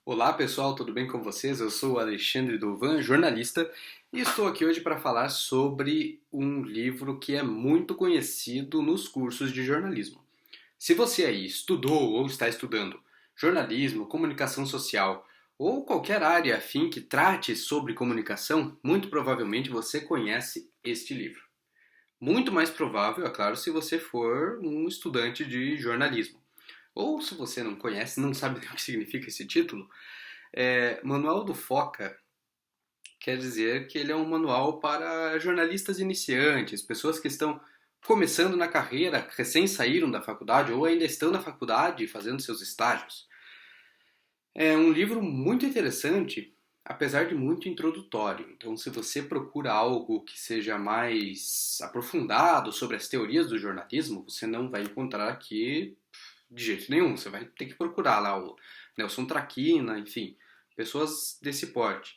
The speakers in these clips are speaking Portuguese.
Olá pessoal, tudo bem com vocês? Eu sou o Alexandre Dovan, jornalista, e estou aqui hoje para falar sobre um livro que é muito conhecido nos cursos de jornalismo. Se você aí estudou ou está estudando jornalismo, comunicação social ou qualquer área afim que trate sobre comunicação, muito provavelmente você conhece este livro. Muito mais provável, é claro, se você for um estudante de jornalismo. Ou se você não conhece, não sabe nem o que significa esse título, Manual do Foca quer dizer que ele é um manual para jornalistas iniciantes, pessoas que estão começando na carreira, recém saíram da faculdade ou ainda estão na faculdade fazendo seus estágios. É um livro muito interessante, apesar de muito introdutório. Então, se você procura algo que seja mais aprofundado sobre as teorias do jornalismo, você não vai encontrar aqui de jeito nenhum. Você vai ter que procurar lá o Nelson Traquina, enfim, pessoas desse porte.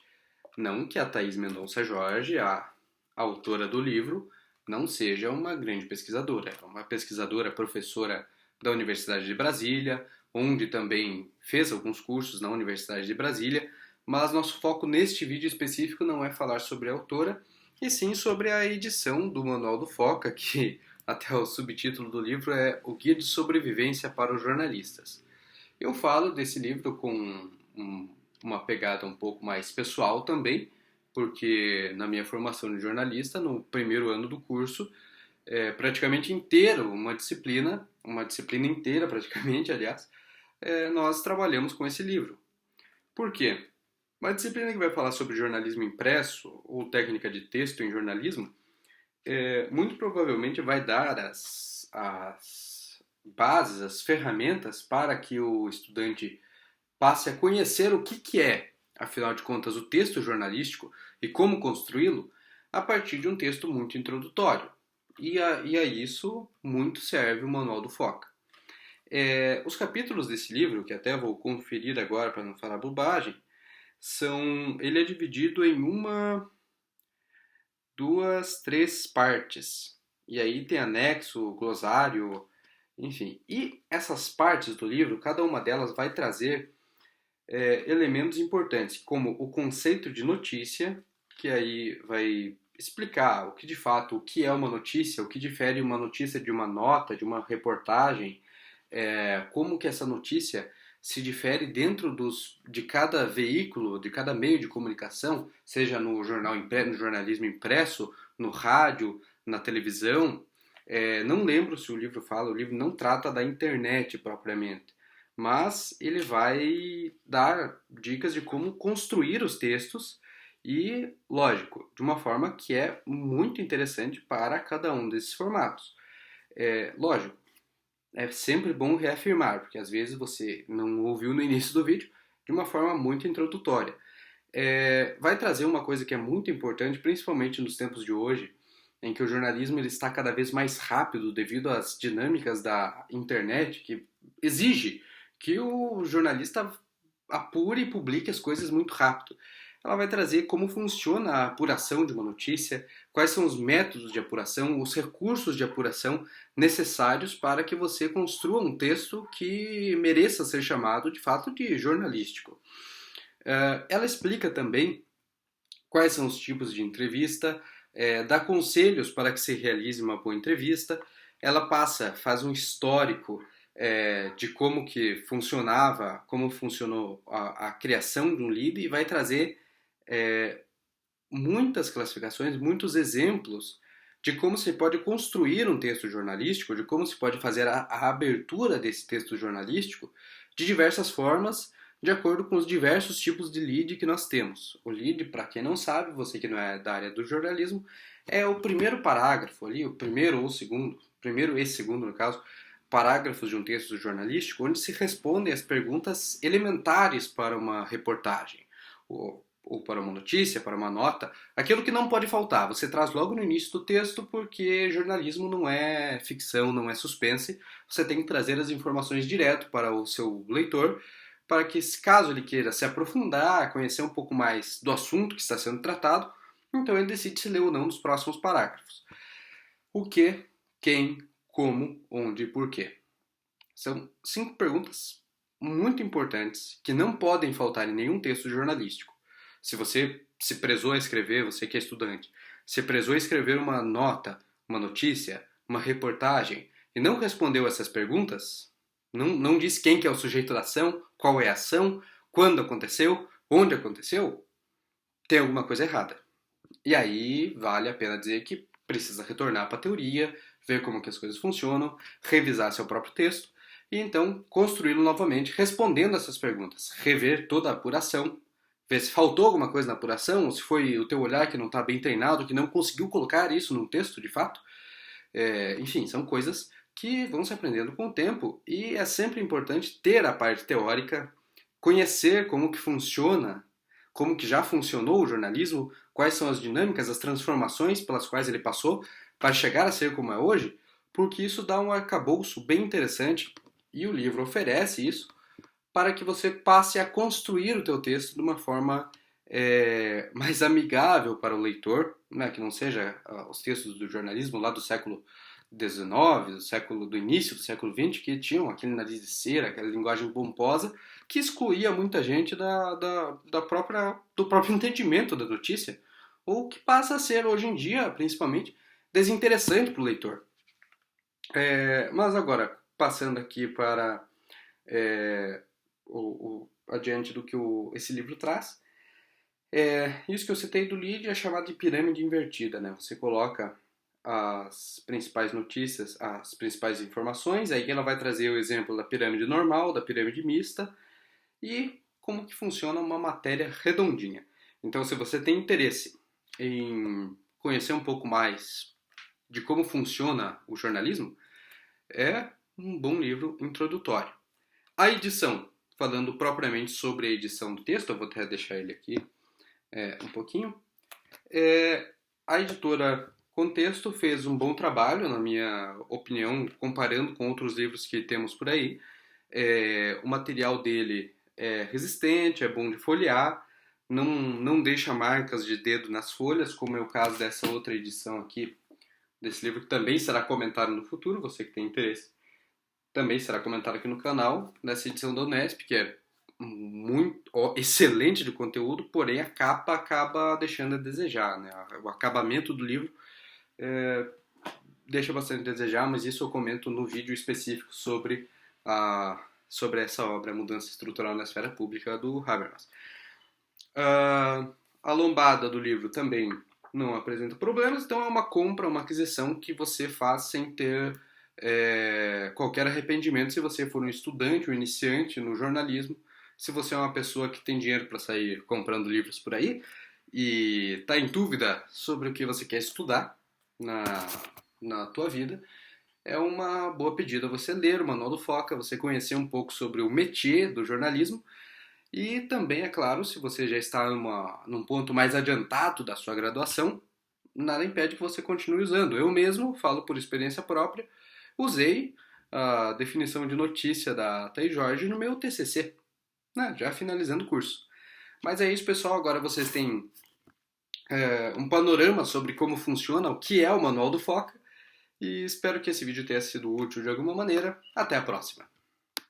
Não que a Thaís Mendonça Jorge, a autora do livro, não seja uma grande pesquisadora. É uma pesquisadora, professora da Universidade de Brasília, onde também fez alguns cursos na Universidade de Brasília, mas nosso foco neste vídeo específico não é falar sobre a autora, e sim sobre a edição do Manual do Foca, que até o subtítulo do livro é O Guia de Sobrevivência para os Jornalistas. Eu falo desse livro com uma pegada um pouco mais pessoal também, porque na minha formação de jornalista, no primeiro ano do curso, praticamente inteiro, uma disciplina inteira praticamente, aliás, nós trabalhamos com esse livro. Por quê? Uma disciplina que vai falar sobre jornalismo impresso ou técnica de texto em jornalismo, muito provavelmente vai dar as bases, as ferramentas para que o estudante passe a conhecer o que é, afinal de contas, o texto jornalístico e como construí-lo a partir de um texto muito introdutório. E a isso muito serve o Manual do Foca. Os capítulos desse livro, que até vou conferir agora para não falar bobagem, ele é dividido em uma, duas, três partes. E aí tem anexo, glossário, enfim. E essas partes do livro, cada uma delas vai trazer elementos importantes, como o conceito de notícia, que aí vai explicar o que de fato, o que é uma notícia, o que difere uma notícia de uma nota, de uma reportagem, como que essa notícia se difere dentro de cada veículo, de cada meio de comunicação, seja no no jornalismo impresso, no rádio, na televisão. Não lembro se o livro fala, o livro não trata da internet propriamente, mas ele vai dar dicas de como construir os textos e, lógico, de uma forma que é muito interessante para cada um desses formatos. Lógico, é sempre bom reafirmar, porque às vezes você não ouviu no início do vídeo de uma forma muito introdutória. Vai trazer uma coisa que é muito importante, principalmente nos tempos de hoje, em que o jornalismo ele está cada vez mais rápido devido às dinâmicas da internet, que exige que o jornalista apure e publique as coisas muito rápido. Ela vai trazer como funciona a apuração de uma notícia, quais são os métodos de apuração, os recursos de apuração necessários para que você construa um texto que mereça ser chamado de fato de jornalístico. Ela explica também quais são os tipos de entrevista, dá conselhos para que se realize uma boa entrevista. Ela faz um histórico de como que funcionava, como funcionou a criação de um lead e vai trazer muitas classificações, muitos exemplos de como se pode construir um texto jornalístico, de como se pode fazer a abertura desse texto jornalístico de diversas formas, de acordo com os diversos tipos de lead que nós temos. O lead, para quem não sabe, você que não é da área do jornalismo, é o primeiro parágrafo ali, o primeiro ou o segundo, primeiro e segundo no caso, parágrafos de um texto jornalístico, onde se respondem as perguntas elementares para uma reportagem, ou para uma notícia, para uma nota, aquilo que não pode faltar. Você traz logo no início do texto, porque jornalismo não é ficção, não é suspense. Você tem que trazer as informações direto para o seu leitor, para que, caso ele queira se aprofundar, conhecer um pouco mais do assunto que está sendo tratado, então ele decide se ler ou não nos próximos parágrafos. O que, quem, como, onde e porquê. São 5 perguntas muito importantes que não podem faltar em nenhum texto jornalístico. Se você se prezou a escrever, você que é estudante, se prezou a escrever uma nota, uma notícia, uma reportagem e não respondeu essas perguntas, não diz quem que é o sujeito da ação, qual é a ação, quando aconteceu, onde aconteceu, tem alguma coisa errada. E aí vale a pena dizer que precisa retornar para a teoria, ver como que as coisas funcionam, revisar seu próprio texto e então construí-lo novamente respondendo essas perguntas, rever toda a apuração, ver se faltou alguma coisa na apuração, ou se foi o teu olhar que não está bem treinado, que não conseguiu colocar isso num texto de fato. Enfim, são coisas que vão se aprendendo com o tempo e é sempre importante ter a parte teórica, conhecer como que funciona, como que já funcionou o jornalismo, quais são as dinâmicas, as transformações pelas quais ele passou para chegar a ser como é hoje, porque isso dá um arcabouço bem interessante e o livro oferece isso para que você passe a construir o teu texto de uma forma mais amigável para o leitor, né, que não seja os textos do jornalismo lá do século XIX, do início do século XX, que tinham aquele nariz de cera, aquela linguagem pomposa, que excluía muita gente do próprio entendimento da notícia, ou que passa a ser, hoje em dia, principalmente, desinteressante para o leitor. Mas agora, passando aqui para adiante do que esse livro traz, isso que eu citei do lead é chamado de pirâmide invertida, né? Você coloca as principais notícias, as principais informações, aí ela vai trazer o exemplo da pirâmide normal, da pirâmide mista e como que funciona uma matéria redondinha. Então, se você tem interesse em conhecer um pouco mais de como funciona o jornalismo, é um bom livro introdutório. A edição, falando propriamente sobre a edição do texto, eu vou até deixar ele aqui um pouquinho. A editora Contexto fez um bom trabalho, na minha opinião, comparando com outros livros que temos por aí. O material dele é resistente, é bom de folhear, não deixa marcas de dedo nas folhas, como é o caso dessa outra edição aqui, desse livro, que também será comentado no futuro, você que tem interesse. Também será comentado aqui no canal, nessa edição da Unesp, que é muito excelente de conteúdo, porém a capa acaba deixando a desejar, né? O acabamento do livro deixa bastante a desejar, mas isso eu comento no vídeo específico sobre essa obra, a Mudança Estrutural na Esfera Pública, do Habermas. A lombada do livro também não apresenta problemas, então é uma compra, uma aquisição que você faz sem ter qualquer arrependimento se você for um estudante, um iniciante no jornalismo. Se você é uma pessoa que tem dinheiro para sair comprando livros por aí e está em dúvida sobre o que você quer estudar na tua vida, é uma boa pedida você ler o Manual do Foca, você conhecer um pouco sobre o métier do jornalismo e também, é claro, se você já está num ponto mais adiantado da sua graduação, nada impede que você continue usando. Eu mesmo, falo por experiência própria, usei a definição de notícia da Thaís Jorge no meu TCC, né, já finalizando o curso. Mas é isso, pessoal. Agora vocês têm um panorama sobre como funciona, o que é o Manual do Foca, e espero que esse vídeo tenha sido útil de alguma maneira. Até a próxima!